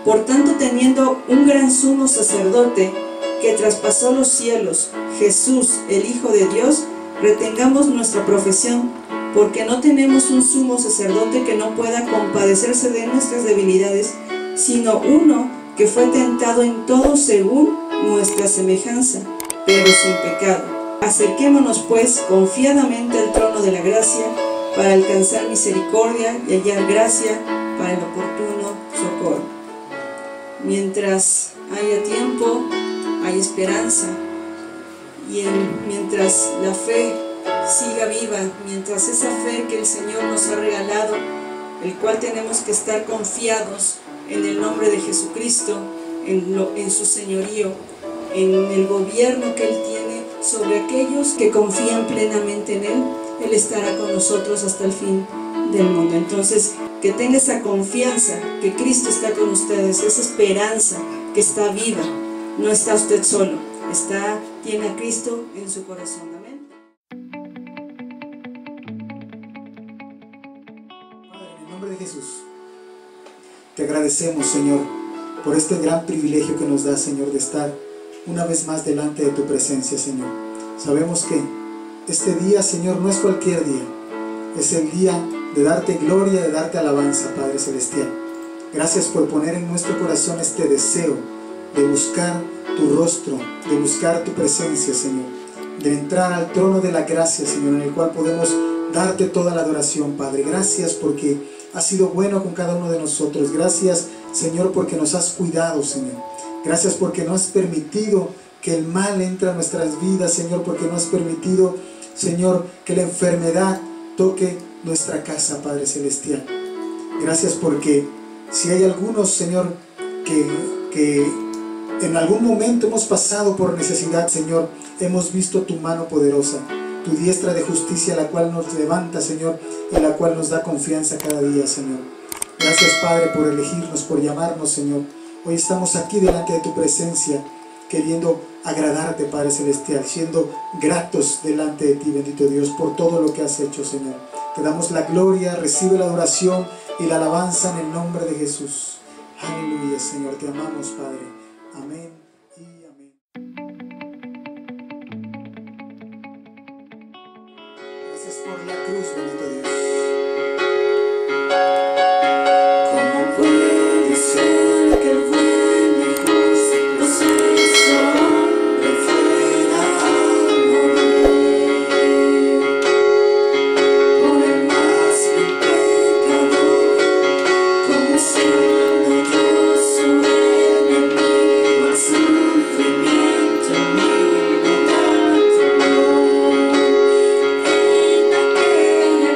Por tanto, teniendo un gran sumo sacerdote que traspasó los cielos, Jesús, el Hijo de Dios, retengamos nuestra profesión, porque no tenemos un sumo sacerdote que no pueda compadecerse de nuestras debilidades, sino uno que fue tentado en todo según nuestra semejanza, pero sin pecado. Acerquémonos pues confiadamente al trono de la gracia, para alcanzar misericordia y hallar gracia para el oportuno socorro. Mientras haya tiempo, hay esperanza, y mientras la fe siga viva, mientras esa fe que el Señor nos ha regalado, el cual tenemos que estar confiados en el nombre de Jesucristo, en su señorío, en el gobierno que Él tiene sobre aquellos que confían plenamente en Él. Él estará con nosotros hasta el fin del mundo. Entonces, que tenga esa confianza que Cristo está con ustedes, esa esperanza que está viva. No está usted solo, tiene a Cristo en su corazón. Amén. Padre, en el nombre de Jesús, te agradecemos, Señor, por este gran privilegio que nos da, Señor, de estar una vez más delante de tu presencia, Señor. Sabemos que este día, Señor, no es cualquier día. Es el día de darte gloria, de darte alabanza, Padre Celestial. Gracias por poner en nuestro corazón este deseo de buscar tu rostro, de buscar tu presencia, Señor. De entrar al trono de la gracia, Señor, en el cual podemos darte toda la adoración, Padre. Gracias porque has sido bueno con cada uno de nosotros. Gracias, Señor, porque nos has cuidado, Señor. Gracias porque no has permitido que el mal entre a nuestras vidas, Señor, porque no has permitido, Señor, que la enfermedad toque nuestra casa, Padre Celestial. Gracias porque si hay algunos, Señor, que en algún momento hemos pasado por necesidad, Señor, hemos visto tu mano poderosa, tu diestra de justicia, la cual nos levanta, Señor, y la cual nos da confianza cada día, Señor. Gracias, Padre, por elegirnos, por llamarnos, Señor. Hoy estamos aquí delante de tu presencia, queriendo agradarte, Padre Celestial, siendo gratos delante de ti, bendito Dios, por todo lo que has hecho, Señor. Te damos la gloria, recibe la adoración y la alabanza en el nombre de Jesús. Aleluya, Señor, te amamos, Padre. Amén y amén. Gracias por la cruz, bendito Dios. ¿Cómo puede ser que el bueno y justo se hizo hombre fuera a morir por el más vil pecador, como siendo Dios su enemigo, al sufrimiento mi libertad tomó? En aquella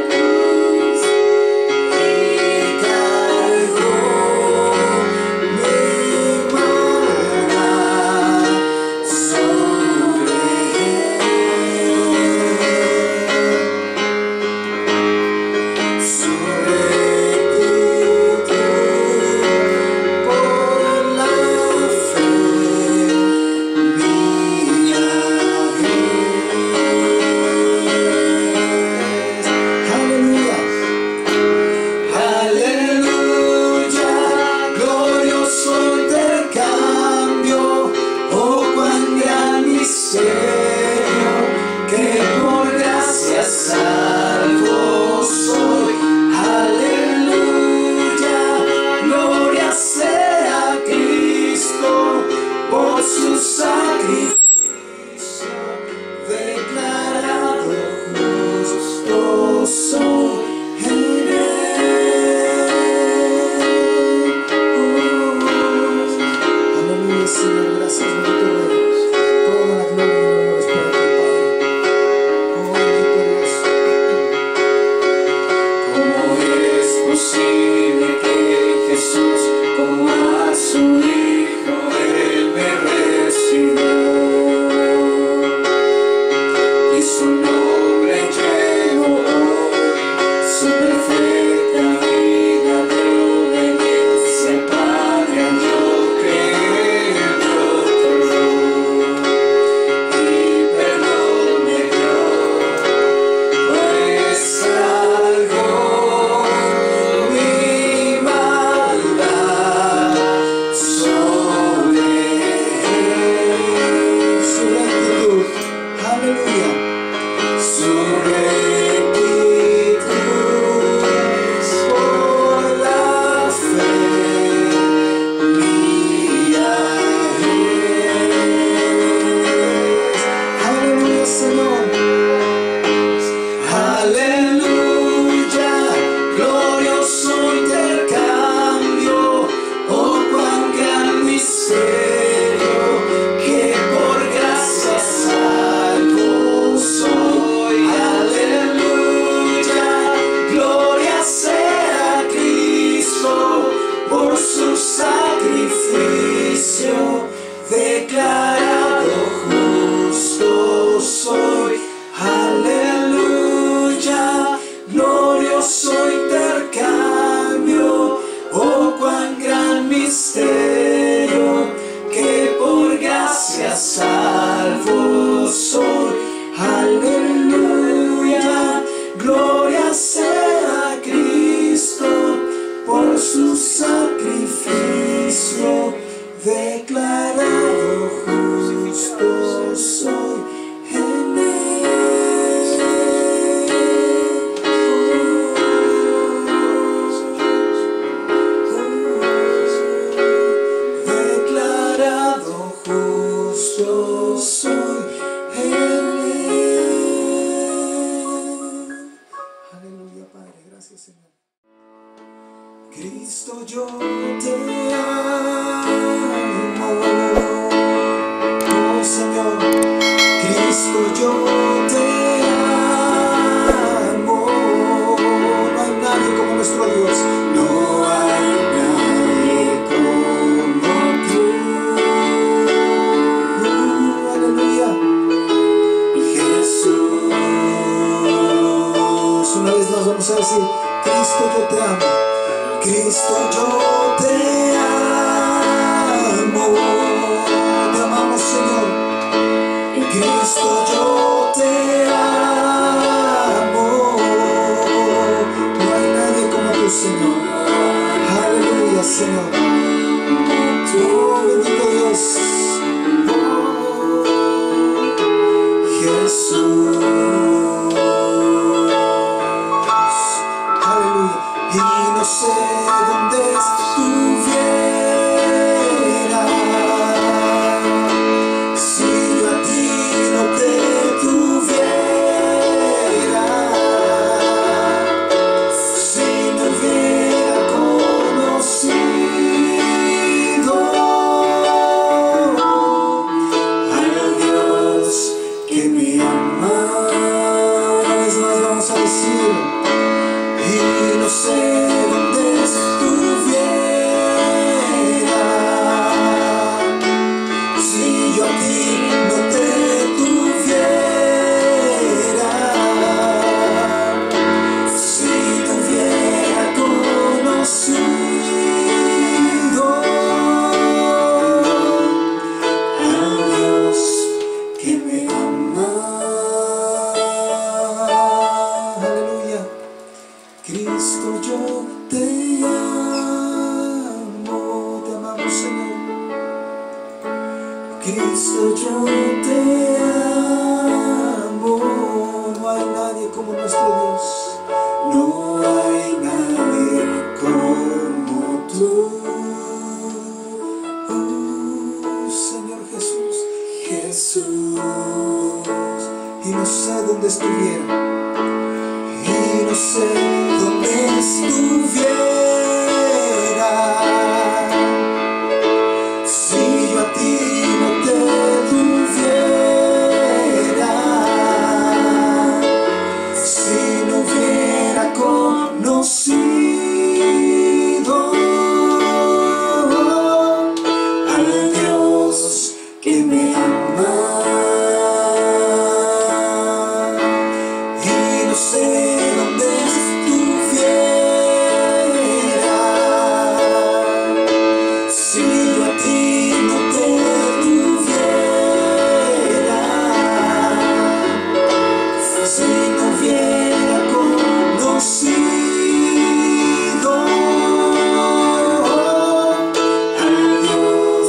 Cristo, yo te amo. Oh Señor, Cristo, yo te amo. No hay nadie como nuestro Dios. No hay nadie como tú. Aleluya. Jesús. Una vez más vamos a decir: Cristo, yo te amo. Cristo, yo te amo. Te amamos, Señor. Cristo, yo te amo. No hay nadie como tú, Señor. Aleluya, Señor. Oh, bendito Dios. Oh, Jesús. Aleluya. Y no sé dónde estuviera si yo a ti no te tuviera, si no hubiera conocido al Dios que me ama. Una vez más vamos a decir: y no sé dónde estuviera si yo a ti no te tuviera, si no hubiera conocido al Dios que me ama. Aleluya. Cristo, yo te amo. Te amamos, Señor. Cristo, yo te amo. No hay nadie como nuestro Dios. No hay nadie como tú. Señor Jesús, Jesús. Y no sé dónde estuviera, y no sé dónde estuviera si yo a ti no te tuviera, si no hubiera conocido al Dios que me ama. Y no sé dónde estuviera si yo a ti no te tuviera, si no hubiera conocido al Dios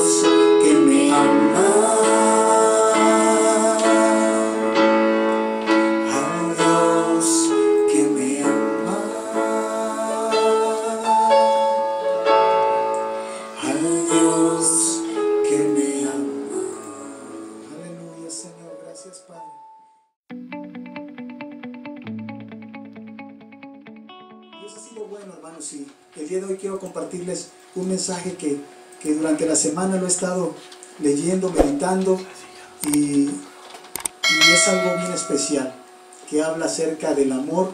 que me ama. Al Dios que me ama. Al Dios que me ama. Aleluya, Señor. Gracias, Padre. Dios ha sido bueno, hermanos, y el día de hoy quiero compartirles un mensaje que durante la semana lo he estado leyendo, meditando, y es algo bien especial, que habla acerca del amor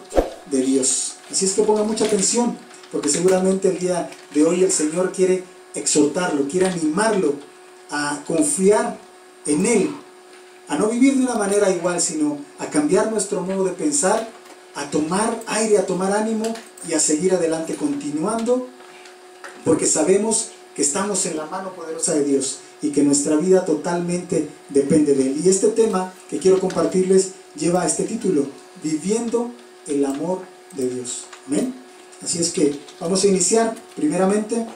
de Dios. Así es que ponga mucha atención, porque seguramente el día de hoy el Señor quiere exhortarlo, quiere animarlo a confiar en Él, a no vivir de una manera igual, sino a cambiar nuestro modo de pensar, a tomar aire, a tomar ánimo y a seguir adelante continuando, porque sabemos que estamos en la mano poderosa de Dios y que nuestra vida totalmente depende de Él. Y este tema que quiero compartirles lleva este título: Viviendo el amor de Dios. Amén. Así es que vamos a iniciar. Primeramente,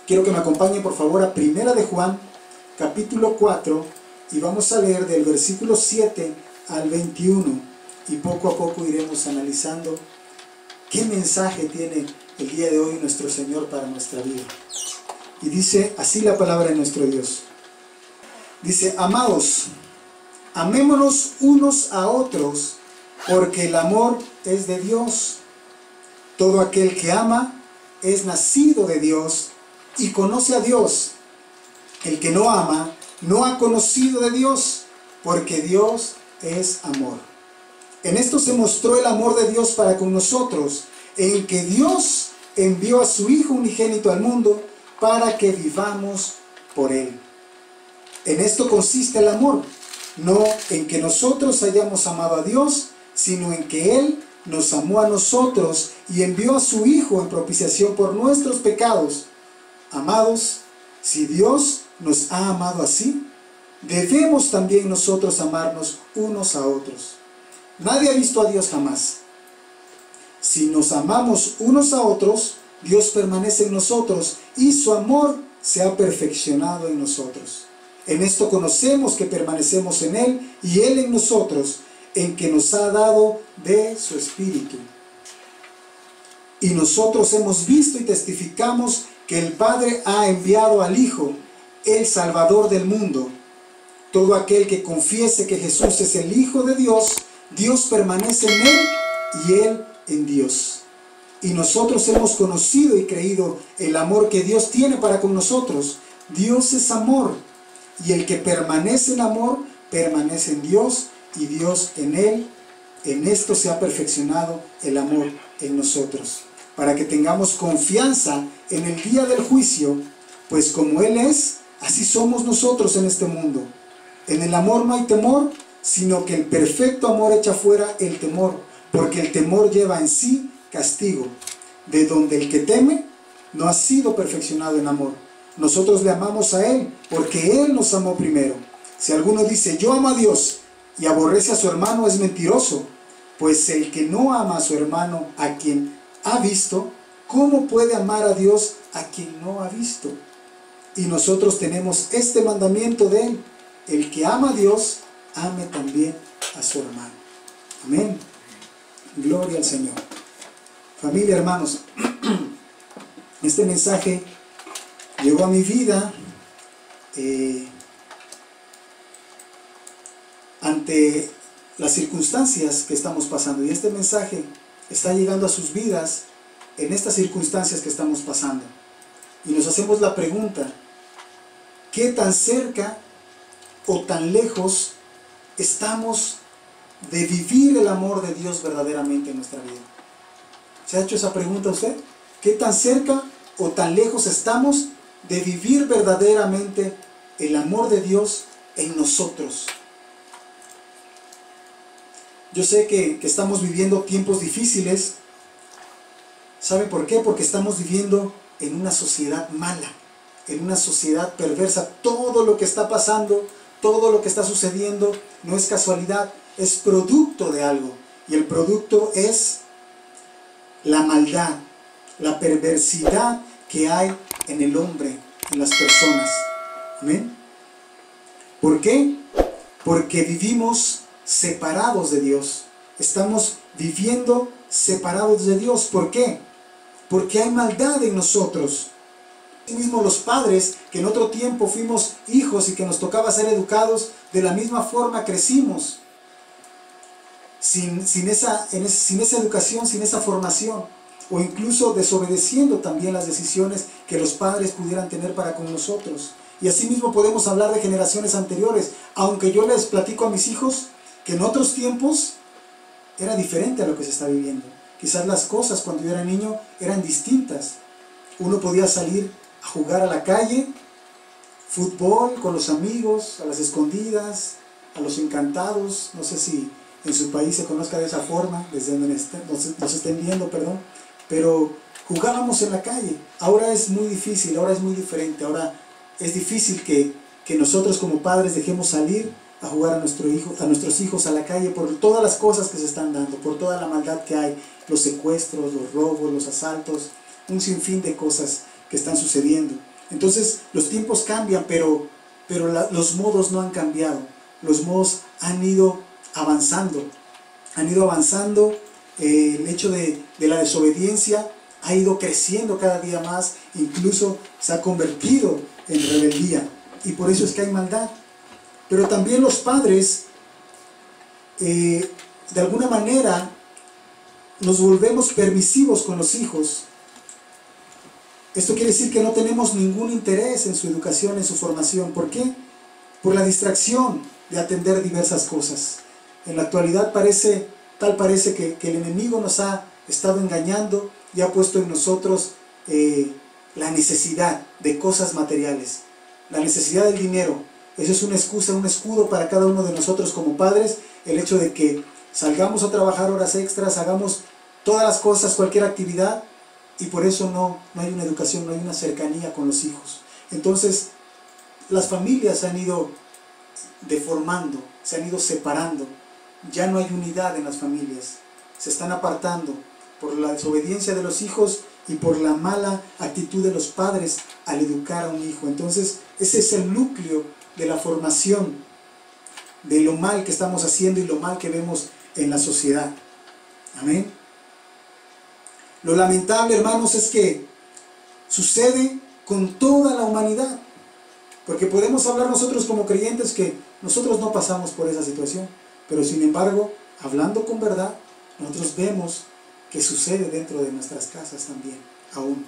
quiero que me acompañen por favor a Primera de Juan, capítulo 4, y vamos a leer del versículo 7 al 21, y poco a poco iremos analizando qué mensaje tiene el día de hoy nuestro Señor para nuestra vida. Y dice así la palabra de nuestro Dios. Dice: amados, amémonos unos a otros, porque el amor es de Dios. Todo aquel que ama es nacido de Dios y conoce a Dios. El que no ama no ha conocido de Dios, porque Dios es amor. En esto se mostró el amor de Dios para con nosotros, en que Dios envió a su Hijo unigénito al mundo para que vivamos por Él. En esto consiste el amor, no en que nosotros hayamos amado a Dios, sino en que Él nos amó a nosotros y envió a su Hijo en propiciación por nuestros pecados. Amados, si Dios nos ha amado así, debemos también nosotros amarnos unos a otros. Nadie ha visto a Dios jamás. Si nos amamos unos a otros, Dios permanece en nosotros y su amor se ha perfeccionado en nosotros. En esto conocemos que permanecemos en Él y Él en nosotros, en que nos ha dado de su Espíritu. Y nosotros hemos visto y testificamos que el Padre ha enviado al Hijo, el Salvador del mundo. Todo aquel que confiese que Jesús es el Hijo de Dios, Dios permanece en Él y Él en Dios. Y nosotros hemos conocido y creído el amor que Dios tiene para con nosotros. Dios es amor, y el que permanece en amor, permanece en Dios y Dios en Él. En esto se ha perfeccionado el amor en nosotros, para que tengamos confianza en el día del juicio, pues como Él es, así somos nosotros en este mundo. En el amor no hay temor, sino que el perfecto amor echa fuera el temor, porque el temor lleva en sí castigo, de donde el que teme no ha sido perfeccionado en amor. Nosotros le amamos a Él, porque Él nos amó primero. Si alguno dice, yo amo a Dios, y aborrece a su hermano, es mentiroso, pues el que no ama a su hermano, a quien ha visto, ¿cómo puede amar a Dios a quien no ha visto? Y nosotros tenemos este mandamiento de Él: el que ama a Dios, ame también a su hermano. Amén. Gloria al Señor. Familia, hermanos, este mensaje llegó a mi vida ante las circunstancias que estamos pasando, y este mensaje está llegando a sus vidas en estas circunstancias que estamos pasando, y nos hacemos la pregunta: ¿qué tan cerca o tan lejos estamos de vivir el amor de Dios verdaderamente en nuestra vida? ¿Se ha hecho esa pregunta usted? ¿Qué tan cerca o tan lejos estamos de vivir verdaderamente el amor de Dios en nosotros? Yo sé que estamos viviendo tiempos difíciles. ¿Sabe por qué? Porque estamos viviendo en una sociedad mala, en una sociedad perversa. Todo lo que está pasando, todo lo que está sucediendo, no es casualidad, es producto de algo. Y el producto es la maldad, la perversidad que hay en el hombre, en las personas. ¿Amén? ¿Por qué? Porque vivimos separados de Dios. Estamos viviendo separados de Dios. ¿Por qué? Porque hay maldad en nosotros. Mismo los padres, que en otro tiempo fuimos hijos y que nos tocaba ser educados, de la misma forma crecimos. Sin esa educación, sin esa formación, o incluso desobedeciendo también las decisiones que los padres pudieran tener para con nosotros. Y asimismo podemos hablar de generaciones anteriores, aunque yo les platico a mis hijos que en otros tiempos era diferente a lo que se está viviendo. Quizás las cosas cuando yo era niño eran distintas. Uno podía salir a jugar a la calle, fútbol con los amigos, a las escondidas, a los encantados. No sé si en su país se conozca de esa forma, desde donde nos estén viendo, perdón. Pero jugábamos en la calle. Ahora es muy difícil, ahora es muy diferente. Ahora es difícil que nosotros como padres dejemos salir a jugar a nuestros hijos a la calle por todas las cosas que se están dando, por toda la maldad que hay, los secuestros, los robos, los asaltos, un sinfín de cosas que están sucediendo. Entonces los tiempos cambian, pero los modos no han cambiado. Los modos han ido avanzando. El hecho de la desobediencia ha ido creciendo cada día más, incluso se ha convertido en rebeldía, y por eso es que hay maldad. Pero también los padres, de alguna manera, nos volvemos permisivos con los hijos, Esto quiere decir que no tenemos ningún interés en su educación, en su formación. ¿Por qué? Por la distracción de atender diversas cosas. En la actualidad parece que el enemigo nos ha estado engañando y ha puesto en nosotros la necesidad de cosas materiales, la necesidad del dinero. Eso es una excusa, un escudo para cada uno de nosotros como padres, el hecho de que salgamos a trabajar horas extras, hagamos todas las cosas, cualquier actividad, y por eso no hay una educación, no hay una cercanía con los hijos. Entonces, las familias se han ido deformando, se han ido separando, ya no hay unidad en las familias, se están apartando por la desobediencia de los hijos y por la mala actitud de los padres al educar a un hijo. Entonces, ese es el núcleo de la formación, de lo mal que estamos haciendo y lo mal que vemos en la sociedad. Amén. Lo lamentable, hermanos, es que sucede con toda la humanidad, porque podemos hablar nosotros como creyentes que nosotros no pasamos por esa situación, pero sin embargo, hablando con verdad, nosotros vemos que sucede dentro de nuestras casas también, aún.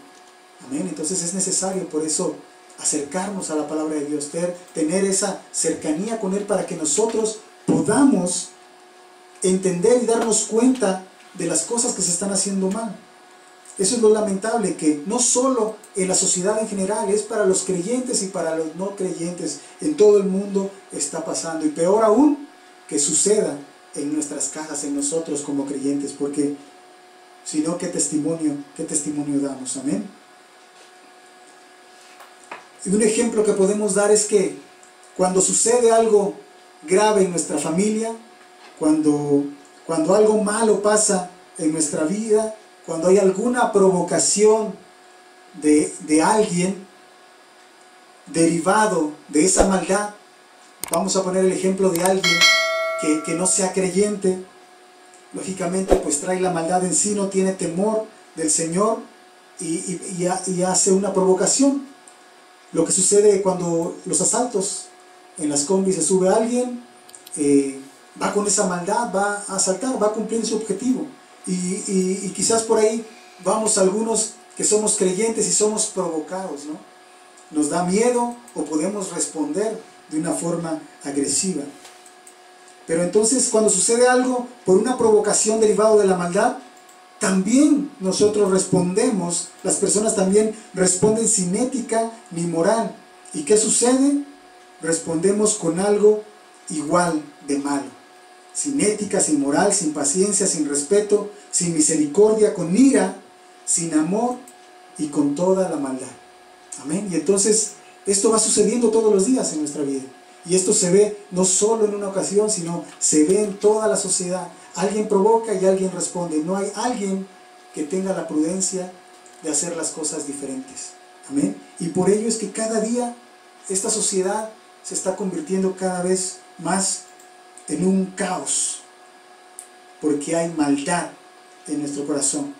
Amén. Entonces es necesario por eso acercarnos a la palabra de Dios, tener esa cercanía con Él para que nosotros podamos entender y darnos cuenta de las cosas que se están haciendo mal. Eso es lo lamentable, que no solo en la sociedad en general, es para los creyentes y para los no creyentes. En todo el mundo está pasando, y peor aún, que suceda en nuestras casas, en nosotros como creyentes, porque si no, ¿qué testimonio damos? Amén. Y un ejemplo que podemos dar es que cuando sucede algo grave en nuestra familia, cuando algo malo pasa en nuestra vida, cuando hay alguna provocación de alguien derivado de esa maldad, vamos a poner el ejemplo de alguien que no sea creyente, lógicamente pues trae la maldad en sí, no tiene temor del Señor y hace una provocación. Lo que sucede cuando los asaltos, en las combis se sube alguien, va con esa maldad, va a asaltar, va a cumplir su objetivo. Y quizás por ahí vamos algunos que somos creyentes y somos provocados, ¿no? Nos da miedo o podemos responder de una forma agresiva. Pero entonces cuando sucede algo por una provocación derivada de la maldad, también nosotros respondemos, las personas también responden sin ética ni moral. ¿Y qué sucede? Respondemos con algo igual de malo. Sin ética, sin moral, sin paciencia, sin respeto, sin misericordia, con ira, sin amor y con toda la maldad. Amén. Y entonces esto va sucediendo todos los días en nuestra vida. Y esto se ve no solo en una ocasión, sino se ve en toda la sociedad. Alguien provoca y alguien responde. No hay alguien que tenga la prudencia de hacer las cosas diferentes. Amén. Y por ello es que cada día esta sociedad se está convirtiendo cada vez más en un caos, porque hay maldad en nuestro corazón.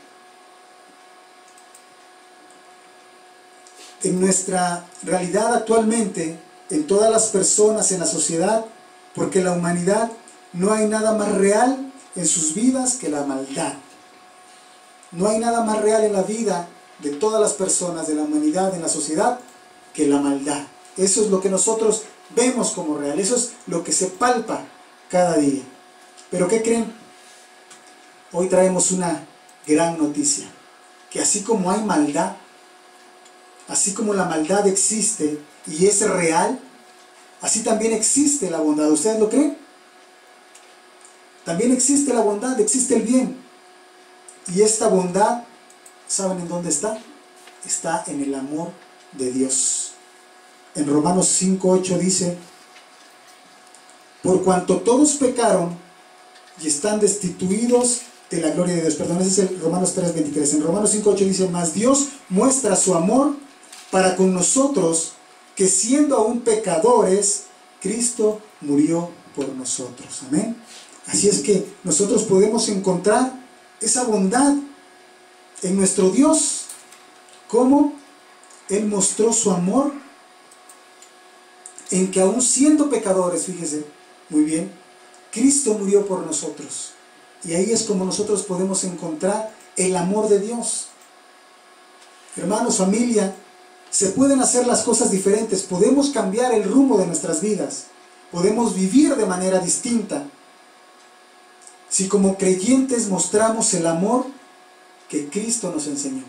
En nuestra realidad actualmente, en todas las personas, en la sociedad, porque la humanidad, no hay nada más real en sus vidas que la maldad. No hay nada más real en la vida de todas las personas, de la humanidad, en la sociedad, que la maldad. Eso es lo que nosotros vemos como real, eso es lo que se palpa cada día. Pero ¿qué creen? Hoy traemos una gran noticia, que así como hay maldad, así como la maldad existe y es real, así también existe la bondad. ¿Ustedes lo creen? También existe la bondad, existe el bien. Y esta bondad, ¿saben en dónde está? Está en el amor de Dios. En Romanos 5:8 dice: por cuanto todos pecaron y están destituidos de la gloria de Dios. Perdón, ese es el Romanos 3:23. En Romanos 5:8 dice: mas Dios muestra su amor para con nosotros, que siendo aún pecadores, Cristo murió por nosotros. Amén. Así es que nosotros podemos encontrar esa bondad en nuestro Dios. ¿Cómo? Él mostró su amor en que aún siendo pecadores, fíjese muy bien, Cristo murió por nosotros. Y ahí es como nosotros podemos encontrar el amor de Dios. Hermanos, familia, se pueden hacer las cosas diferentes. Podemos cambiar el rumbo de nuestras vidas. Podemos vivir de manera distinta. Si como creyentes mostramos el amor que Cristo nos enseñó.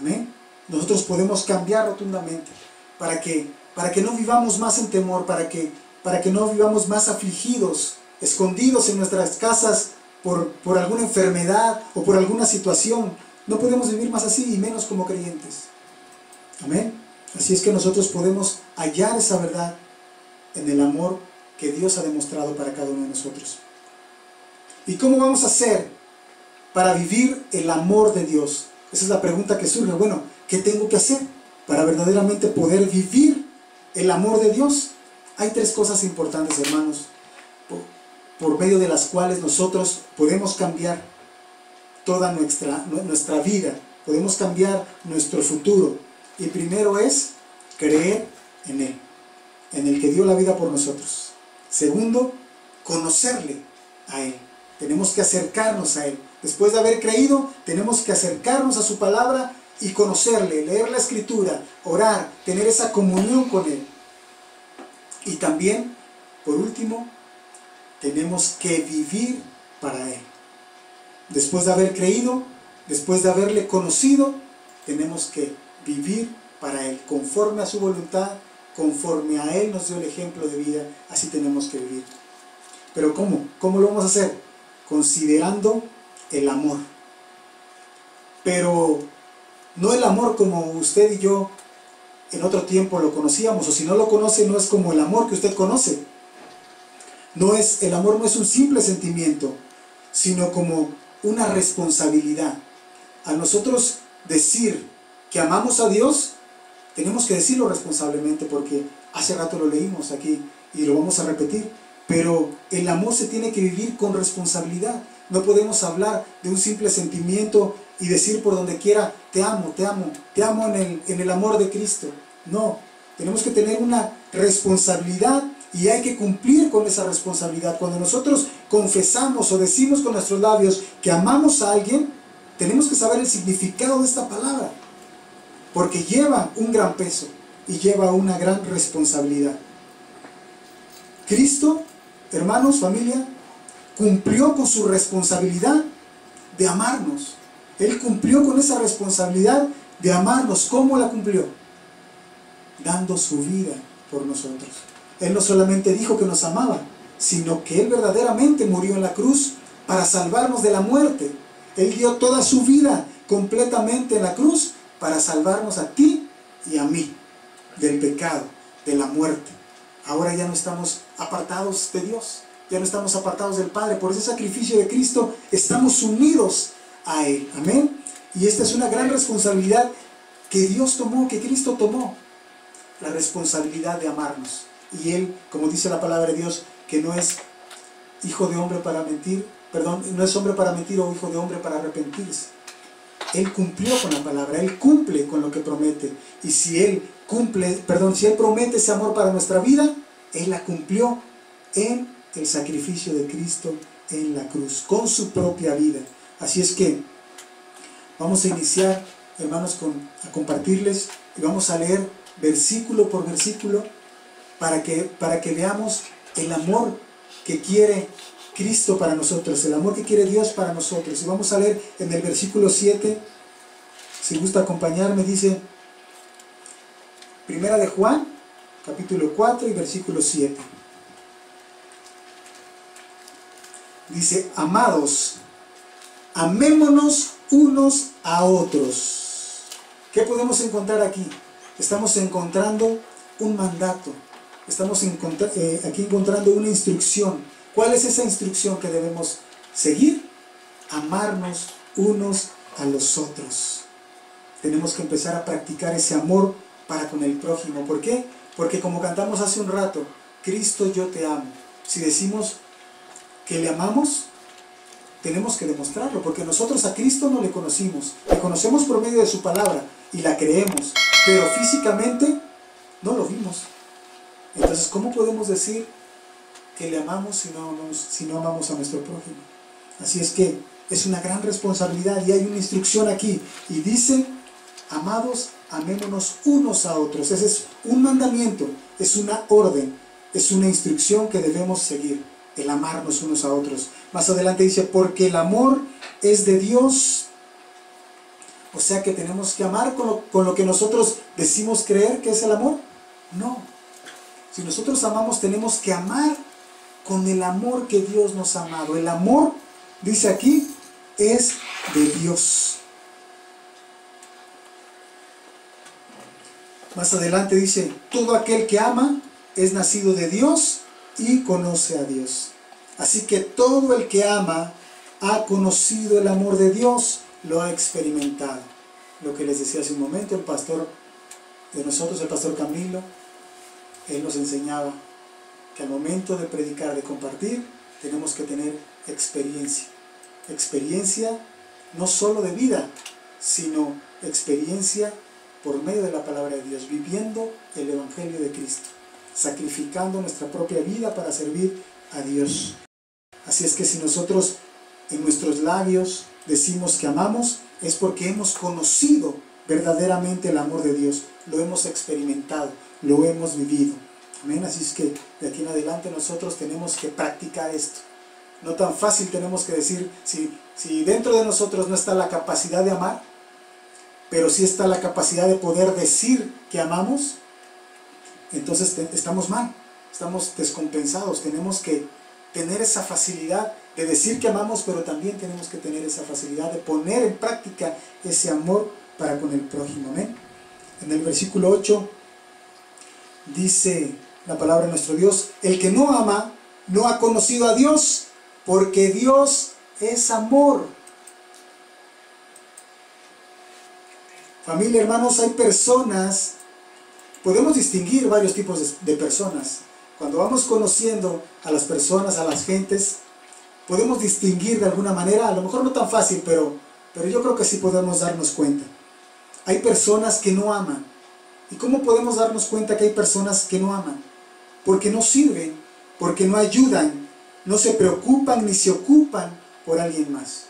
Amén. Nosotros podemos cambiar rotundamente para que no vivamos más en temor, para que no vivamos más afligidos, escondidos en nuestras casas por alguna enfermedad o por alguna situación. No podemos vivir más así, y menos como creyentes. Amén. Así es que nosotros podemos hallar esa verdad en el amor que Dios ha demostrado para cada uno de nosotros. ¿Y cómo vamos a hacer para vivir el amor de Dios? Esa es la pregunta que surge. Bueno, ¿qué tengo que hacer para verdaderamente poder vivir el amor de Dios? Hay tres cosas importantes, hermanos, por medio de las cuales nosotros podemos cambiar toda nuestra vida, podemos cambiar nuestro futuro. Y primero es creer en Él, en el que dio la vida por nosotros. Segundo, conocerle a Él. Tenemos que acercarnos a Él. Después de haber creído, tenemos que acercarnos a su palabra y conocerle, leer la Escritura, orar, tener esa comunión con Él. Y también, por último, tenemos que vivir para Él. Después de haber creído, después de haberle conocido, tenemos que vivir para Él, conforme a su voluntad, conforme a Él nos dio el ejemplo de vida, así tenemos que vivir. Pero ¿cómo? ¿Cómo lo vamos a hacer? Considerando el amor. Pero no el amor como usted y yo en otro tiempo lo conocíamos, o si no lo conoce, no es como el amor que usted conoce. El amor no es un simple sentimiento, sino como una responsabilidad. A nosotros decir que amamos a Dios, tenemos que decirlo responsablemente, porque hace rato lo leímos aquí y lo vamos a repetir. Pero el amor se tiene que vivir con responsabilidad. No podemos hablar de un simple sentimiento y decir por donde quiera, te amo, te amo, te amo en el amor de Cristo. No, tenemos que tener una responsabilidad y hay que cumplir con esa responsabilidad. Cuando nosotros confesamos o decimos con nuestros labios que amamos a alguien, tenemos que saber el significado de esta palabra, porque lleva un gran peso y lleva una gran responsabilidad. Cristo, hermanos, familia, cumplió con su responsabilidad de amarnos. Él cumplió con esa responsabilidad de amarnos. ¿Cómo la cumplió? Dando su vida por nosotros. Él no solamente dijo que nos amaba, sino que Él verdaderamente murió en la cruz para salvarnos de la muerte. Él dio toda su vida completamente en la cruz para salvarnos a ti y a mí del pecado, de la muerte. Ahora ya no estamos apartados de Dios, ya no estamos apartados del Padre. Por ese sacrificio de Cristo estamos unidos a Él. Amén. Y esta es una gran responsabilidad que Dios tomó, que Cristo tomó. La responsabilidad de amarnos. Y Él, como dice la palabra de Dios, que no es hijo de hombre para mentir, no es hombre para mentir o hijo de hombre para arrepentirse. Él cumplió con la palabra, Él cumple con lo que promete. Y si Él si Él promete ese amor para nuestra vida, Él la cumplió en el sacrificio de Cristo en la cruz, con su propia vida. Así es que vamos a iniciar, hermanos, a compartirles y vamos a leer versículo por versículo para que veamos el amor que quiere Cristo para nosotros, el amor que quiere Dios para nosotros. Y vamos a leer en el versículo 7, si gusta acompañarme, dice Primera de Juan, capítulo 4 y versículo 7. Dice: amados, amémonos unos a otros. ¿Qué podemos encontrar aquí? Estamos encontrando un mandato. Estamos aquí encontrando una instrucción. ¿Cuál es esa instrucción que debemos seguir? Amarnos unos a los otros. Tenemos que empezar a practicar ese amor para con el prójimo. ¿Por qué? Porque como cantamos hace un rato, Cristo, yo te amo. Si decimos que le amamos, tenemos que demostrarlo, porque nosotros a Cristo no le conocimos. Le conocemos por medio de su palabra y la creemos, pero físicamente no lo vimos. Entonces, ¿cómo podemos decir que le amamos si no amamos a nuestro prójimo? Así es que es una gran responsabilidad y hay una instrucción aquí. Y dice amados, amémonos unos a otros. Ese es un mandamiento, es una orden, es una instrucción que debemos seguir, el amarnos unos a otros. Más adelante dice, porque el amor es de Dios. O sea que tenemos que amar con lo que nosotros decimos creer que es el amor. No. Si nosotros amamos, tenemos que amar con el amor que Dios nos ha amado. El amor, dice aquí, es de Dios. Más adelante dice, todo aquel que ama es nacido de Dios y conoce a Dios. Así que todo el que ama ha conocido el amor de Dios, lo ha experimentado. Lo que les decía hace un momento, el pastor de nosotros, el pastor Camilo, él nos enseñaba que al momento de predicar, de compartir, tenemos que tener experiencia. Experiencia no solo de vida, sino experiencia por medio de la palabra de Dios, viviendo el Evangelio de Cristo, sacrificando nuestra propia vida para servir a Dios. Así es que si nosotros en nuestros labios decimos que amamos, es porque hemos conocido verdaderamente el amor de Dios, lo hemos experimentado, lo hemos vivido. Amén. Así es que de aquí en adelante nosotros tenemos que practicar esto. No tan fácil tenemos que decir, si dentro de nosotros no está la capacidad de amar, pero sí está la capacidad de poder decir que amamos, entonces estamos mal, estamos descompensados. Tenemos que tener esa facilidad de decir que amamos, pero también tenemos que tener esa facilidad de poner en práctica ese amor para con el prójimo. Amén. En el versículo 8 dice la palabra de nuestro Dios, el que no ama no ha conocido a Dios, porque Dios es amor. Familia, hermanos, hay personas, podemos distinguir varios tipos de personas. Cuando vamos conociendo a las personas, a las gentes, podemos distinguir de alguna manera, a lo mejor no tan fácil, pero yo creo que sí podemos darnos cuenta. Hay personas que no aman. ¿Y cómo podemos darnos cuenta que hay personas que no aman? Porque no sirven, porque no ayudan, no se preocupan ni se ocupan por alguien más.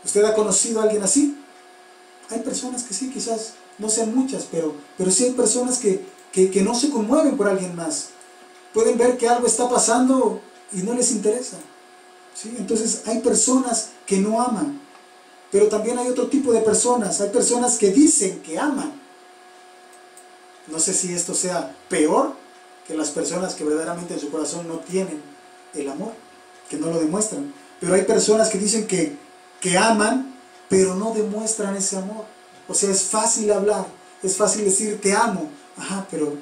¿Usted ha conocido a alguien así? Hay personas que sí, quizás no sean muchas, pero sí hay personas que no se conmueven por alguien más. Pueden ver que algo está pasando y no les interesa. ¿Sí? Entonces hay personas que no aman, pero también hay otro tipo de personas. Hay personas que dicen que aman. No sé si esto sea peor que las personas que verdaderamente en su corazón no tienen el amor, que no lo demuestran. Pero hay personas que dicen que aman, pero no demuestran ese amor. O sea, es fácil hablar, es fácil decir te amo, pero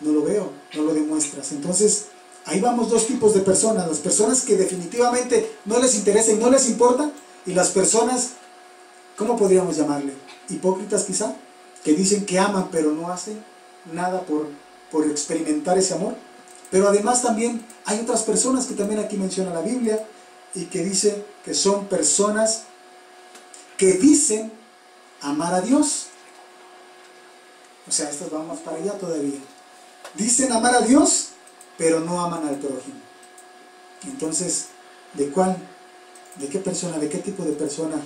no lo veo, no lo demuestras. Entonces, ahí vamos dos tipos de personas: las personas que definitivamente no les interesa y no les importa, y las personas, ¿cómo podríamos llamarle? Hipócritas quizá, que dicen que aman pero no hacen nada por experimentar ese amor. Pero además también hay otras personas que también aquí menciona la Biblia y que dice que son personas que dicen amar a Dios. O sea, estas van más para allá todavía. Dicen amar a Dios, pero no aman al prójimo. Entonces, ¿de qué persona, de qué tipo de persona,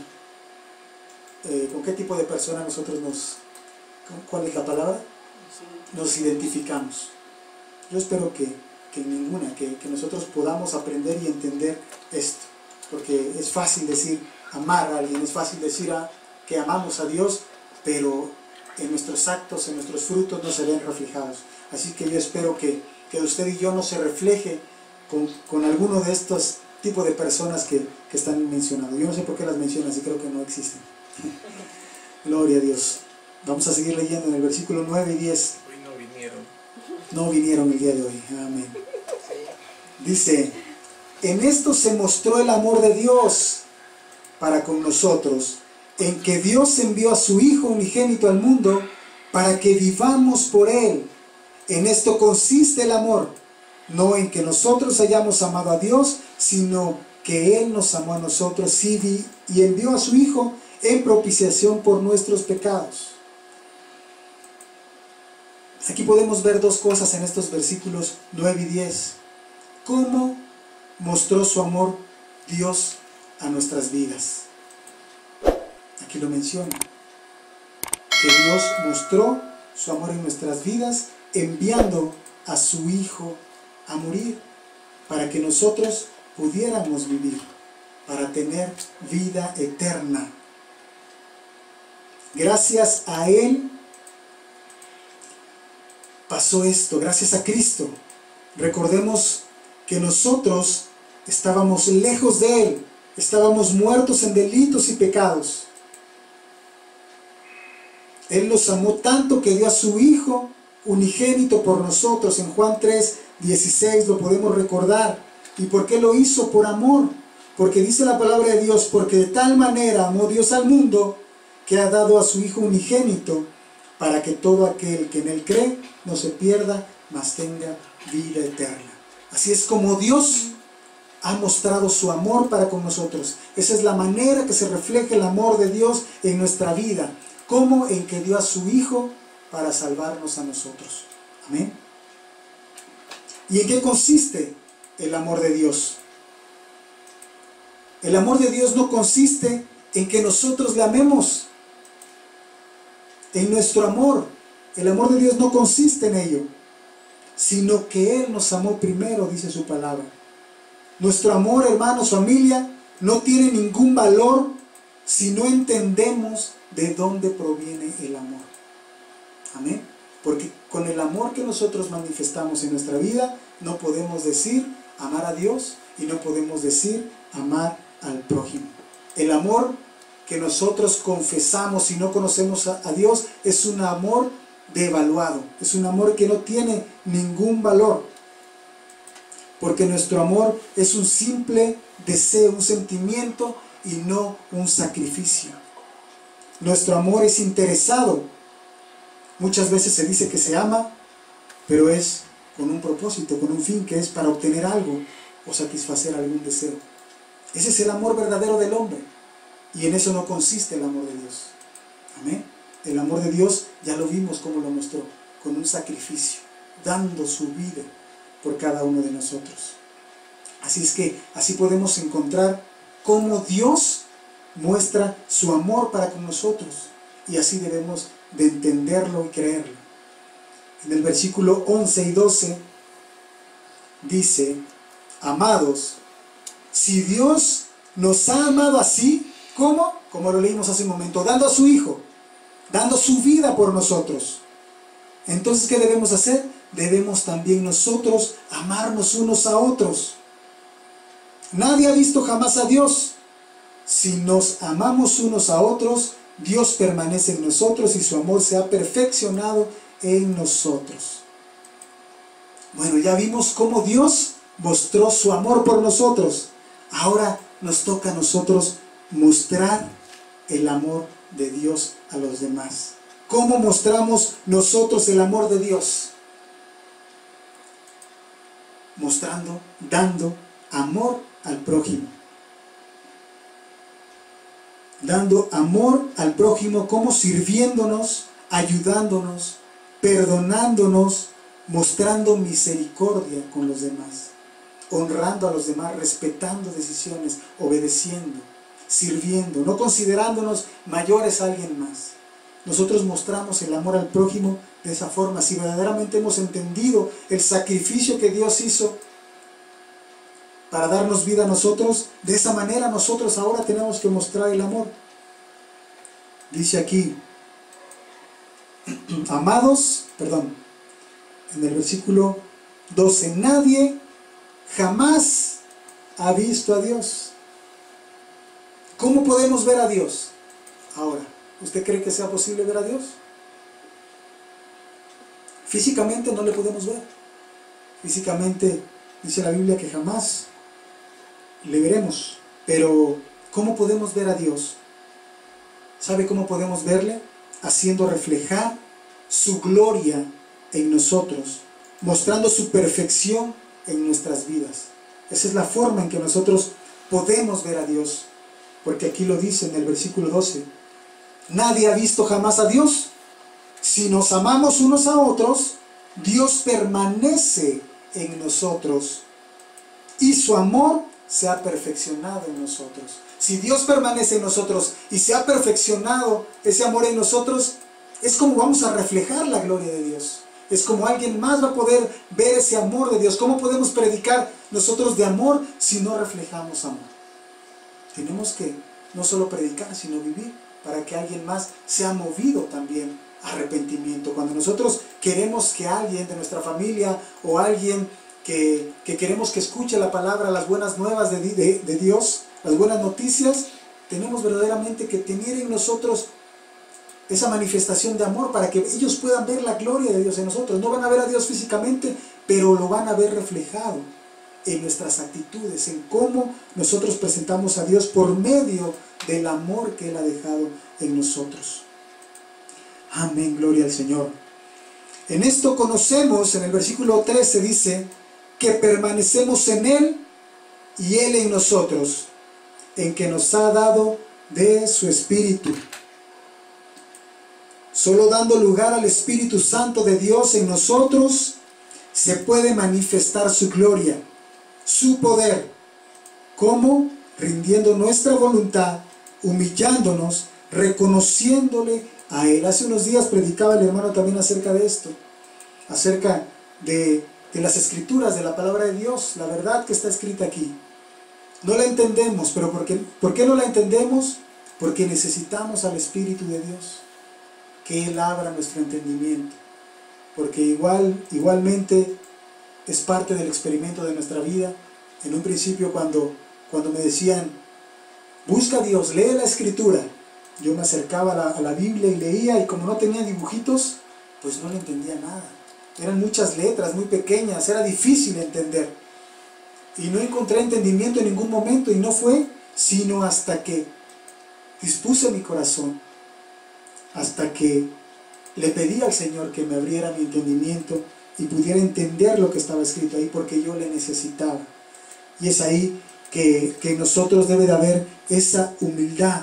con qué tipo de persona nosotros ¿cuál es la palabra? Nos identificamos? Yo espero que ninguna, que nosotros podamos aprender y entender esto, porque es fácil decir amar a alguien, es fácil decir que amamos a Dios, pero en nuestros actos, en nuestros frutos no se ven reflejados. Así que yo espero que usted y yo no se refleje con alguno de estos tipos de personas que están mencionados. Yo no sé por qué las mencionas y creo que no existen. Gloria a Dios. Vamos a seguir leyendo en el versículo 9 y 10. Hoy no vinieron. No vinieron el día de hoy. Amén. Dice, en esto se mostró el amor de Dios para con nosotros, en que Dios envió a su Hijo unigénito al mundo para que vivamos por Él. En esto consiste el amor, no en que nosotros hayamos amado a Dios, sino que Él nos amó a nosotros y envió a su Hijo en propiciación por nuestros pecados. Aquí podemos ver dos cosas en estos versículos 9 y 10. ¿Cómo mostró su amor Dios a nuestras vidas? Aquí lo menciona. que Dios mostró su amor en nuestras vidas, enviando a su Hijo a morir, para que nosotros pudiéramos vivir, para tener vida eterna. Gracias a Él pasó esto, gracias a Cristo. Recordemos que nosotros estábamos lejos de Él, estábamos muertos en delitos y pecados. Él nos amó tanto que dio a su Hijo unigénito por nosotros. En Juan 3:16 lo podemos recordar. ¿Y por qué lo hizo? Por amor. Porque dice la palabra de Dios, porque de tal manera amó Dios al mundo, que ha dado a su Hijo unigénito, para que todo aquel que en Él cree no se pierda, mas tenga vida eterna. Así es como Dios ha mostrado su amor para con nosotros. Esa es la manera que se refleja el amor de Dios en nuestra vida. Como en que dio a su Hijo para salvarnos a nosotros. Amén. ¿Y en qué consiste el amor de Dios? El amor de Dios no consiste en que nosotros le amemos, en nuestro amor. El amor de Dios no consiste en ello, sino que Él nos amó primero, dice su palabra. Nuestro amor, hermanos, familia, no tiene ningún valor si no entendemos de dónde proviene el amor. Amén. Porque con el amor que nosotros manifestamos en nuestra vida, no podemos decir amar a Dios y no podemos decir amar al prójimo. El amor que nosotros confesamos si no conocemos a Dios es un amor devaluado, es un amor que no tiene ningún valor, porque nuestro amor es un simple deseo, un sentimiento y no un sacrificio. Nuestro amor es interesado. Muchas veces se dice que se ama, pero es con un propósito, con un fin, que es para obtener algo o satisfacer algún deseo. Ese es el amor verdadero del hombre, y en eso no consiste el amor de Dios. Amén. El amor de Dios ya lo vimos como lo mostró, con un sacrificio, dando su vida por cada uno de nosotros. Así es que así podemos encontrar cómo Dios muestra su amor para con nosotros, y así debemos de entenderlo y creerlo. En el versículo 11 y 12 dice: amados, si Dios nos ha amado así, ¿cómo? Como lo leímos hace un momento, dando a su Hijo, dando su vida por nosotros. Entonces, ¿qué debemos hacer? Debemos también nosotros amarnos unos a otros. Nadie ha visto jamás a Dios. Si nos amamos unos a otros, Dios permanece en nosotros y su amor se ha perfeccionado en nosotros. Bueno, ya vimos cómo Dios mostró su amor por nosotros. Ahora nos toca a nosotros mostrar el amor de Dios a los demás. ¿Cómo mostramos nosotros el amor de Dios? Mostrando, dando amor al prójimo. Dando amor al prójimo, como sirviéndonos, ayudándonos, perdonándonos, mostrando misericordia con los demás, honrando a los demás, respetando decisiones, obedeciendo, sirviendo, no considerándonos mayores a alguien más. Nosotros mostramos el amor al prójimo de esa forma. Si verdaderamente hemos entendido el sacrificio que Dios hizo para darnos vida a nosotros, de esa manera nosotros ahora tenemos que mostrar el amor. Dice aquí, amados, en el versículo 12, nadie jamás ha visto a Dios. ¿Cómo podemos ver a Dios ahora? ¿Usted cree que sea posible ver a Dios? Físicamente no le podemos ver. Físicamente dice la Biblia que jamás le veremos. Pero ¿cómo podemos ver a Dios? ¿Sabe cómo podemos verle? Haciendo reflejar su gloria en nosotros, mostrando su perfección en nuestras vidas. Esa es la forma en que nosotros podemos ver a Dios, porque aquí lo dice en el versículo 12: nadie ha visto jamás a Dios. Si nos amamos unos a otros, Dios permanece en nosotros y su amor se ha perfeccionado en nosotros. Si Dios permanece en nosotros y se ha perfeccionado ese amor en nosotros, es como vamos a reflejar la gloria de Dios. Es como alguien más va a poder ver ese amor de Dios. ¿Cómo podemos predicar nosotros de amor si no reflejamos amor? Tenemos que no solo predicar, sino vivir para que alguien más sea movido también a arrepentimiento. Cuando nosotros queremos que alguien de nuestra familia o alguien que queremos que escuche la palabra, las buenas nuevas de Dios, las buenas noticias, tenemos verdaderamente que tener en nosotros esa manifestación de amor para que ellos puedan ver la gloria de Dios en nosotros. No van a ver a Dios físicamente, pero lo van a ver reflejado en nuestras actitudes, en cómo nosotros presentamos a Dios por medio del amor que Él ha dejado en nosotros. Amén, gloria al Señor. En esto conocemos, en el versículo 13 dice, que permanecemos en Él y Él en nosotros, en que nos ha dado de su Espíritu. Solo dando lugar al Espíritu Santo de Dios en nosotros se puede manifestar su gloria, su poder. ¿Cómo? Rindiendo nuestra voluntad, humillándonos, reconociéndole a Él. Hace unos días predicaba el hermano también acerca de esto, acerca de las Escrituras, de la palabra de Dios, la verdad que está escrita aquí. No la entendemos, pero ¿por qué no la entendemos? Porque necesitamos al Espíritu de Dios, que Él abra nuestro entendimiento, porque igualmente es parte del experimento de nuestra vida. En un principio cuando me decían, busca a Dios, lee la Escritura, yo me acercaba a la Biblia y leía, y como no tenía dibujitos, pues no le entendía nada. Eran muchas letras muy pequeñas, era difícil entender, y no encontré entendimiento en ningún momento, y no fue sino hasta que dispuse mi corazón, hasta que le pedí al Señor que me abriera mi entendimiento y pudiera entender lo que estaba escrito ahí, porque yo le necesitaba. Y es ahí que en nosotros debe de haber esa humildad.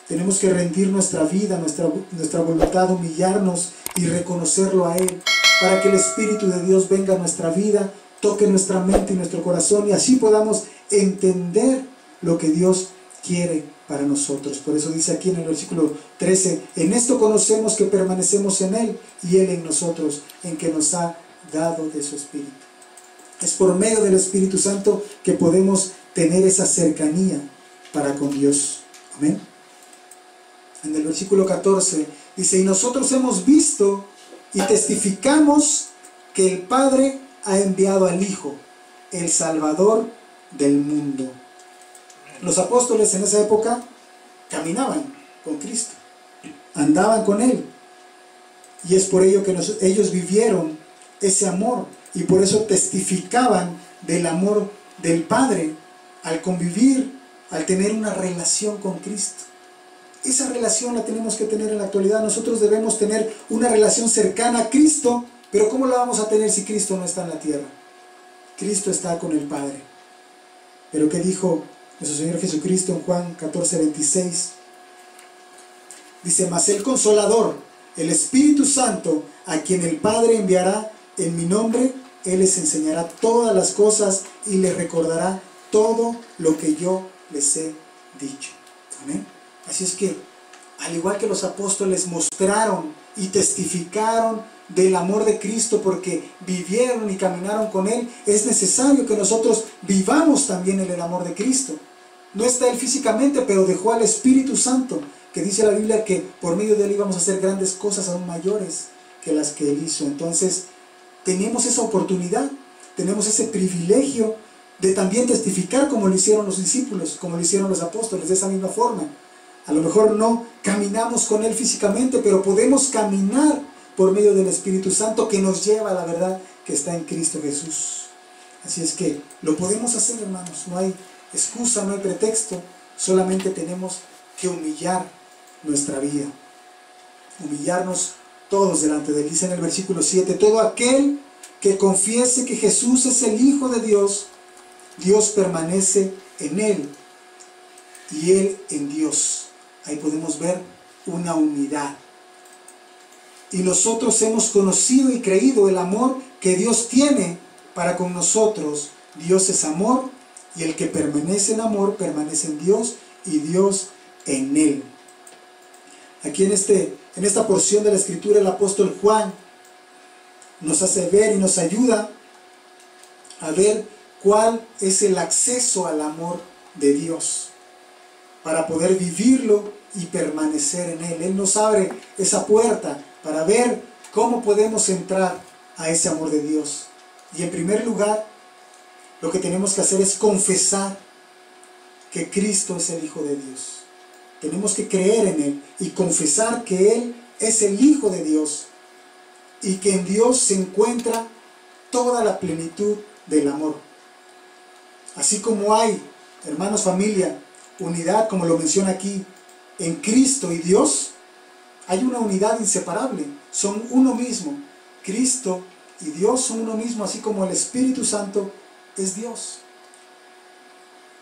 Tenemos que rendir nuestra vida, nuestra voluntad, humillarnos y reconocerlo a Él, para que el Espíritu de Dios venga a nuestra vida, toque nuestra mente y nuestro corazón, y así podamos entender lo que Dios quiere para nosotros. Por eso dice aquí en el versículo 13, en esto conocemos que permanecemos en Él y Él en nosotros, en que nos ha dado de su Espíritu. Es por medio del Espíritu Santo que podemos tener esa cercanía para con Dios. Amén. En el versículo 14 dice, y nosotros hemos visto y testificamos que el Padre ha enviado al Hijo, el Salvador del mundo. Los apóstoles en esa época caminaban con Cristo, andaban con Él, y es por ello que ellos vivieron ese amor, y por eso testificaban del amor del Padre al convivir, al tener una relación con Cristo. Esa relación la tenemos que tener en la actualidad. Nosotros debemos tener una relación cercana a Cristo, pero ¿cómo la vamos a tener si Cristo no está en la tierra? Cristo está con el Padre. Pero ¿qué dijo nuestro Señor Jesucristo en Juan 14:26? Dice, mas el Consolador, el Espíritu Santo, a quien el Padre enviará en mi nombre, Él les enseñará todas las cosas y les recordará todo lo que yo les he dicho. Amén. Así es que, al igual que los apóstoles mostraron y testificaron del amor de Cristo porque vivieron y caminaron con Él, es necesario que nosotros vivamos también en el amor de Cristo. No está Él físicamente, pero dejó al Espíritu Santo, que dice la Biblia que por medio de Él íbamos a hacer grandes cosas aún mayores que las que Él hizo. Entonces, tenemos esa oportunidad, tenemos ese privilegio de también testificar como lo hicieron los discípulos, como lo hicieron los apóstoles, de esa misma forma. A lo mejor no caminamos con Él físicamente, pero podemos caminar por medio del Espíritu Santo que nos lleva a la verdad que está en Cristo Jesús. Así es que lo podemos hacer, hermanos. No hay excusa, no hay pretexto. Solamente tenemos que humillar nuestra vida. Humillarnos todos delante de Él. Dice en el versículo 7, todo aquel que confiese que Jesús es el Hijo de Dios, Dios permanece en Él y Él en Dios. Ahí podemos ver una unidad. Y nosotros hemos conocido y creído el amor que Dios tiene para con nosotros. Dios es amor, y el que permanece en amor permanece en Dios y Dios en Él. Aquí en este En esta porción de la Escritura el apóstol Juan nos hace ver y nos ayuda a ver cuál es el acceso al amor de Dios para poder vivirlo y permanecer en Él. Él nos abre esa puerta para ver cómo podemos entrar a ese amor de Dios. Y en primer lugar, lo que tenemos que hacer es confesar que Cristo es el Hijo de Dios. Tenemos que creer en Él y confesar que Él es el Hijo de Dios y que en Dios se encuentra toda la plenitud del amor. Así como hay, hermanos, familia, unidad, como lo menciona aquí, en Cristo y Dios, hay una unidad inseparable, son uno mismo. Cristo y Dios son uno mismo, así como el Espíritu Santo es Dios.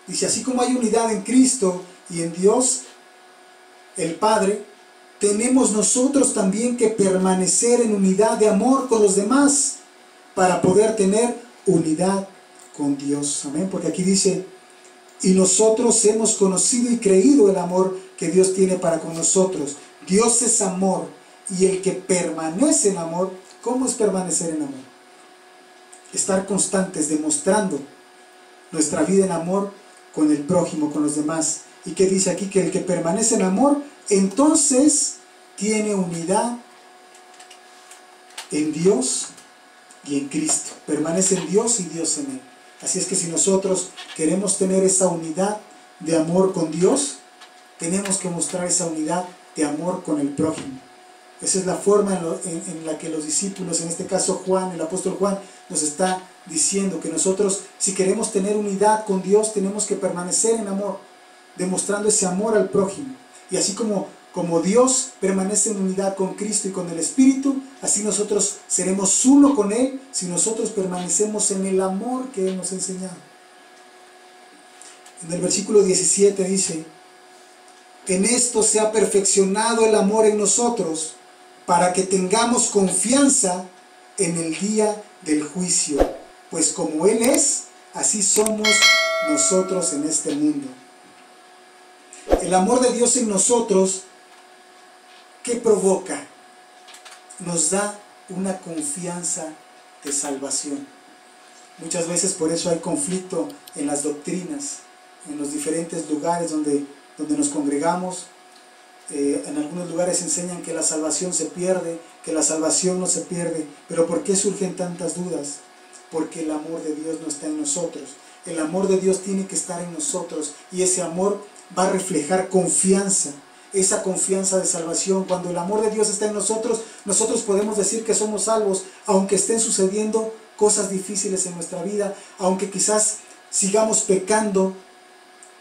Dice, así como hay unidad en Cristo y en Dios, el Padre, tenemos nosotros también que permanecer en unidad de amor con los demás para poder tener unidad con Dios. Amén, porque aquí dice, y nosotros hemos conocido y creído el amor que Dios tiene para con nosotros. Dios es amor, y el que permanece en amor, ¿cómo es permanecer en amor? Estar constantes, demostrando nuestra vida en amor con el prójimo, con los demás. ¿Y qué dice aquí? Que el que permanece en amor, entonces tiene unidad en Dios y en Cristo. Permanece en Dios y Dios en Él. Así es que si nosotros queremos tener esa unidad de amor con Dios, tenemos que mostrar esa unidad de amor con el prójimo. Esa es la forma en la que los discípulos, en este caso Juan, el apóstol Juan, nos está diciendo que nosotros, si queremos tener unidad con Dios, tenemos que permanecer en amor, demostrando ese amor al prójimo. Y así como Dios permanece en unidad con Cristo y con el Espíritu, así nosotros seremos uno con Él si nosotros permanecemos en el amor que Él nos ha enseñado. En el versículo 17 dice, en esto se ha perfeccionado el amor en nosotros, para que tengamos confianza en el día del juicio. Pues como Él es, así somos nosotros en este mundo. El amor de Dios en nosotros, ¿qué provoca? Nos da una confianza de salvación. Muchas veces por eso hay conflicto en las doctrinas, en los diferentes lugares donde nos congregamos. En algunos lugares enseñan que la salvación se pierde, que la salvación no se pierde. Pero ¿por qué surgen tantas dudas? Porque el amor de Dios no está en nosotros. El amor de Dios tiene que estar en nosotros, y ese amor va a reflejar confianza, esa confianza de salvación. Cuando el amor de Dios está en nosotros, nosotros podemos decir que somos salvos, aunque estén sucediendo cosas difíciles en nuestra vida, aunque quizás sigamos pecando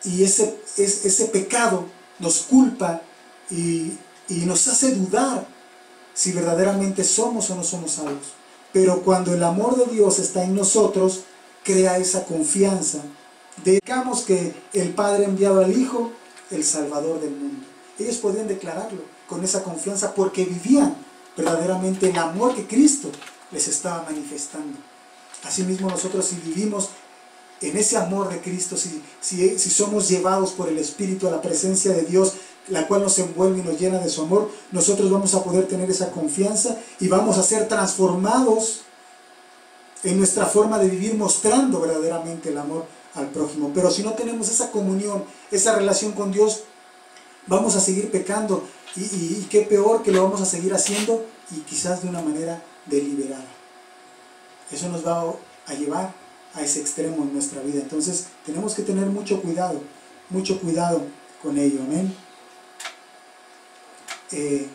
y ese pecado nos culpa y nos hace dudar si verdaderamente somos o no somos salvos. Pero cuando el amor de Dios está en nosotros, crea esa confianza. Digamos que el Padre ha enviado al Hijo, el Salvador del mundo. Ellos podían declararlo con esa confianza porque vivían verdaderamente el amor que Cristo les estaba manifestando. Asimismo nosotros, si vivimos en ese amor de Cristo, si somos llevados por el Espíritu a la presencia de Dios, la cual nos envuelve y nos llena de su amor, nosotros vamos a poder tener esa confianza y vamos a ser transformados en nuestra forma de vivir, mostrando verdaderamente el amor al prójimo. Pero si no tenemos esa comunión, esa relación con Dios, vamos a seguir pecando, y qué peor, que lo vamos a seguir haciendo, y quizás de una manera deliberada. Eso nos va a llevar a ese extremo en nuestra vida. Entonces tenemos que tener mucho cuidado con ello. Amén. En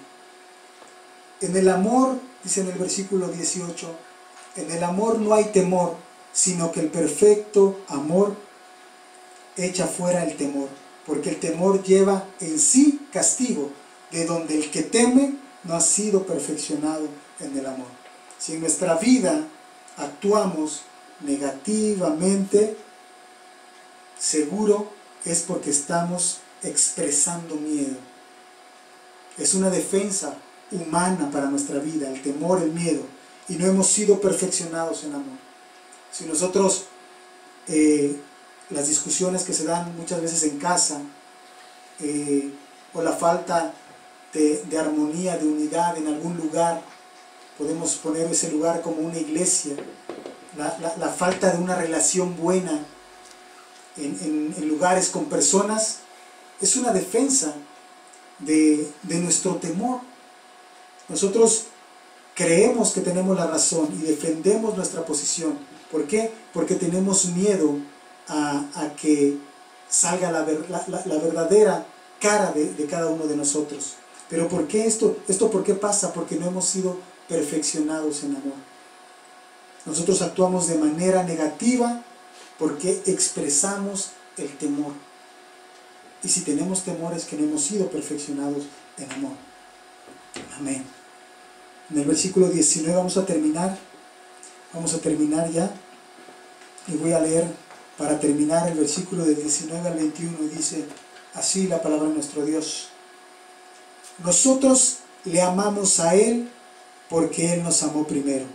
el amor, dice en el versículo 18, en el amor no hay temor, sino que el perfecto amor echa fuera el temor, porque el temor lleva en sí castigo, de donde el que teme no ha sido perfeccionado en el amor. Si en nuestra vida actuamos negativamente, seguro es porque estamos expresando miedo. Es una defensa humana para nuestra vida, el temor, el miedo, y no hemos sido perfeccionados en amor. Si nosotros, las discusiones que se dan muchas veces en casa, o la falta de armonía, de unidad en algún lugar. Podemos poner ese lugar como una iglesia. La falta de una relación buena en lugares con personas es una defensa de nuestro temor. Nosotros creemos que tenemos la razón y defendemos nuestra posición. ¿Por qué? Porque tenemos miedo a que salga la verdadera cara de cada uno de nosotros. Pero ¿por qué esto? ¿Por qué pasa? Porque no hemos sido perfeccionados en amor. Nosotros actuamos de manera negativa porque expresamos el temor. Y si tenemos temor es que no hemos sido perfeccionados en amor. Amén. En el versículo 19 vamos a terminar ya. Y voy a leer para terminar el versículo del 19 al 21. Y dice así la palabra de nuestro Dios: nosotros le amamos a Él porque Él nos amó primero.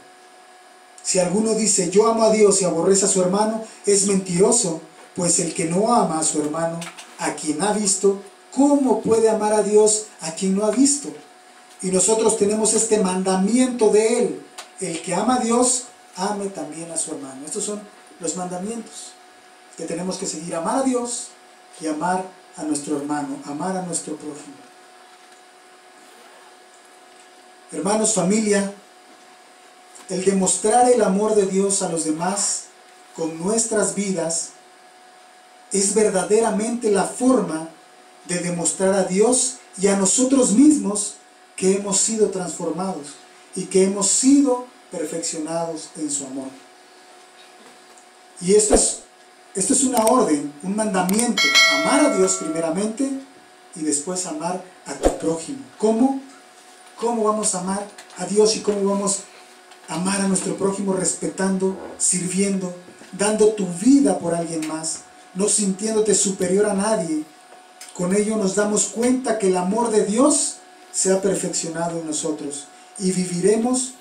Si alguno dice yo amo a Dios y aborrece a su hermano, es mentiroso, pues el que no ama a su hermano, a quien ha visto, ¿cómo puede amar a Dios a quien no ha visto? Y nosotros tenemos este mandamiento de Él: el que ama a Dios, ame también a su hermano. Estos son los mandamientos que tenemos que seguir: amar a Dios y amar a nuestro hermano, amar a nuestro prójimo. Hermanos, familia, el demostrar el amor de Dios a los demás con nuestras vidas es verdaderamente la forma de demostrar a Dios y a nosotros mismos que hemos sido transformados y que hemos sido perfeccionados en su amor. Y esto es una orden, un mandamiento: amar a Dios primeramente y después amar a tu prójimo. ¿Cómo? ¿Cómo vamos a amar a Dios y cómo vamos a amar a nuestro prójimo? Respetando, sirviendo, dando tu vida por alguien más, no sintiéndote superior a nadie. Con ello nos damos cuenta que el amor de Dios se ha perfeccionado en nosotros y viviremos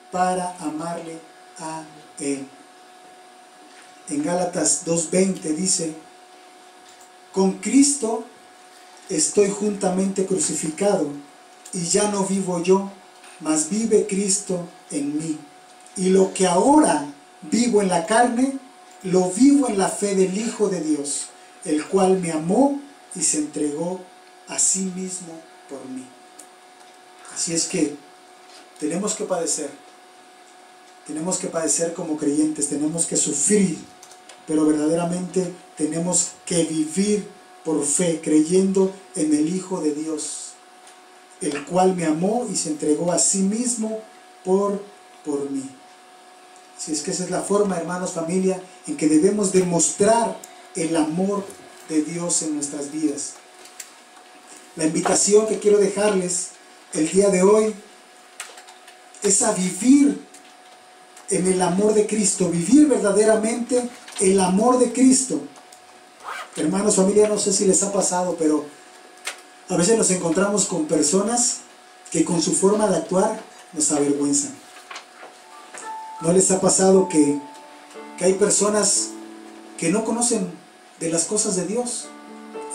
para amarle a Él. En Gálatas 2:20 dice: con Cristo estoy juntamente crucificado, y ya no vivo yo, mas vive Cristo en mí. Y lo que ahora vivo en la carne, lo vivo en la fe del Hijo de Dios, el cual me amó y se entregó a sí mismo por mí. Así es que tenemos que padecer como creyentes, tenemos que sufrir, pero verdaderamente tenemos que vivir por fe, creyendo en el Hijo de Dios, el cual me amó y se entregó a sí mismo por mí. Así es que esa es la forma, hermanos, familia, en que debemos demostrar el amor de Dios en nuestras vidas. La invitación que quiero dejarles el día de hoy es a vivir en el amor de Cristo, vivir verdaderamente el amor de Cristo. Hermanos, familia, no sé si les ha pasado, pero a veces nos encontramos con personas que con su forma de actuar nos avergüenzan. ¿No les ha pasado que hay personas que no conocen de las cosas de Dios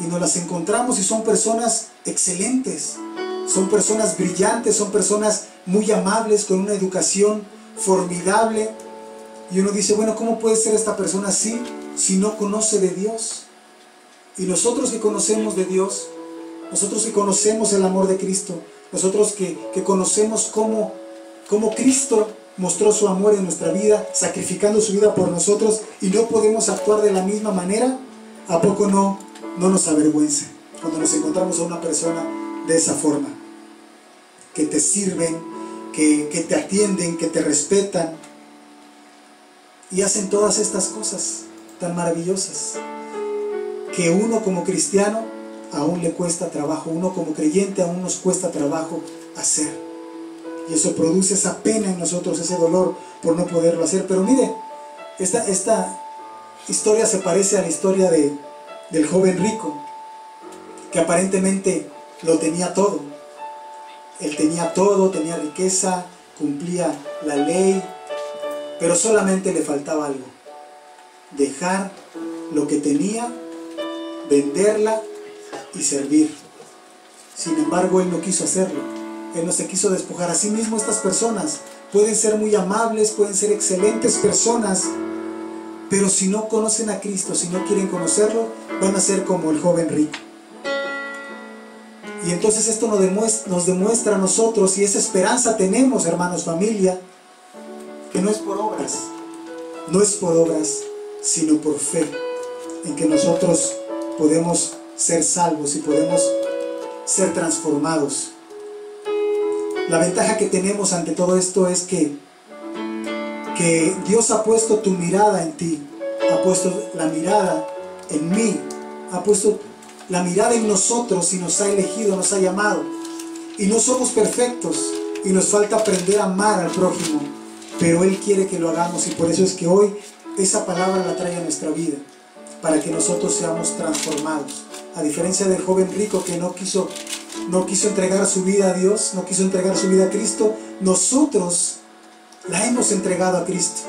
y nos las encontramos y son personas excelentes, son personas brillantes, son personas muy amables, con una educación formidable, y uno dice, bueno, ¿cómo puede ser esta persona así si no conoce de Dios? Y nosotros que conocemos de Dios, nosotros que conocemos el amor de Cristo, nosotros que conocemos cómo Cristo mostró su amor en nuestra vida, sacrificando su vida por nosotros, y no podemos actuar de la misma manera, ¿a poco no nos avergüenza cuando nos encontramos a una persona de esa forma? Que te sirven, que te atienden, que te respetan, y hacen todas estas cosas tan maravillosas que uno como cristiano aún le cuesta trabajo, uno como creyente aún nos cuesta trabajo hacer, y eso produce esa pena en nosotros, ese dolor por no poderlo hacer. Pero mire, esta historia se parece a la historia del joven rico, que aparentemente lo tenía todo. Él tenía todo, tenía riqueza, cumplía la ley, pero solamente le faltaba algo: dejar lo que tenía, venderla y servir. Sin embargo, Él no quiso hacerlo. Él no se quiso despojar. Asimismo, estas personas pueden ser muy amables, pueden ser excelentes personas, pero si no conocen a Cristo, si no quieren conocerlo, van a ser como el joven rico. Y entonces esto nos demuestra a nosotros, y esa esperanza tenemos, hermanos, familia, que no es por obras, no es por obras, sino por fe, en que nosotros podemos ser salvos y podemos ser transformados. La ventaja que tenemos ante todo esto es que Dios ha puesto tu mirada en ti, ha puesto la mirada en mí, ha puesto la mirada en nosotros y nos ha elegido, nos ha llamado. Y no somos perfectos y nos falta aprender a amar al prójimo, pero Él quiere que lo hagamos, y por eso es que hoy esa palabra la trae a nuestra vida, para que nosotros seamos transformados. A diferencia del joven rico que no quiso entregar su vida a Dios, no quiso entregar su vida a Cristo, nosotros la hemos entregado a Cristo.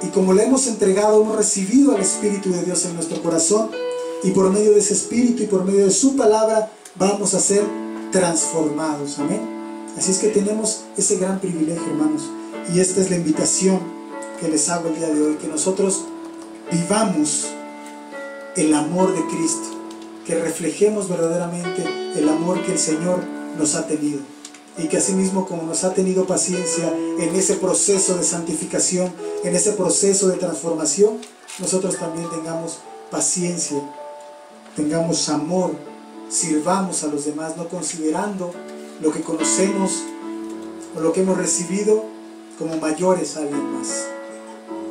Y como la hemos entregado, hemos recibido al Espíritu de Dios en nuestro corazón, y por medio de ese Espíritu y por medio de su palabra vamos a ser transformados. Amén. Así es que tenemos ese gran privilegio, hermanos, y esta es la invitación que les hago el día de hoy, que nosotros vivamos el amor de Cristo, que reflejemos verdaderamente el amor que el Señor nos ha tenido, y que asimismo, como nos ha tenido paciencia en ese proceso de santificación, en ese proceso de transformación, nosotros también tengamos paciencia, tengamos amor, sirvamos a los demás, no considerando lo que conocemos o lo que hemos recibido como mayores a alguien más.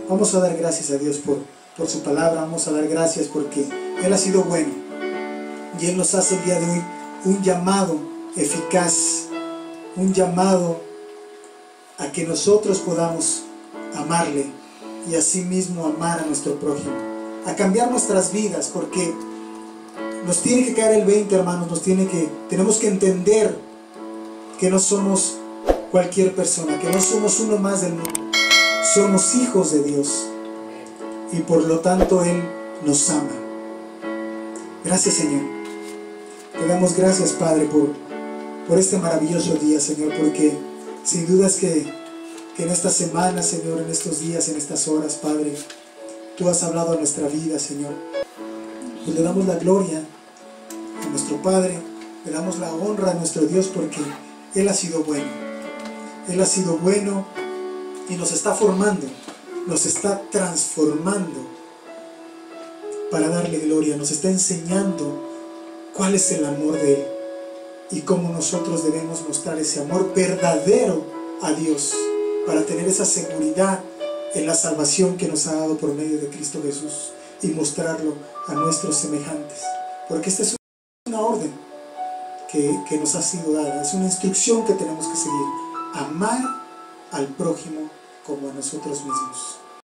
Vamos a dar gracias a Dios por su palabra, vamos a dar gracias porque Él ha sido bueno, y Él nos hace el día de hoy un llamado eficaz, un llamado a que nosotros podamos amarle y asimismo amar a nuestro prójimo, a cambiar nuestras vidas, porque nos tiene que caer el 20, hermanos, tenemos que entender que no somos cualquier persona, que no somos uno más del mundo, somos hijos de Dios, y por lo tanto Él nos ama. Gracias, Señor. Te damos gracias, Padre, por este maravilloso día, Señor, porque sin duda es que en esta semana, Señor, en estos días, en estas horas, Padre, Tú has hablado a nuestra vida, Señor. Pues le damos la gloria a nuestro Padre, le damos la honra a nuestro Dios, porque Él ha sido bueno. Él ha sido bueno y nos está formando, nos está transformando para darle gloria, nos está enseñando cuál es el amor de Él y cómo nosotros debemos mostrar ese amor verdadero a Dios para tener esa seguridad en la salvación que nos ha dado por medio de Cristo Jesús y mostrarlo a nuestros semejantes, porque esta es una orden que nos ha sido dada, es una instrucción que tenemos que seguir: amar al prójimo como a nosotros mismos.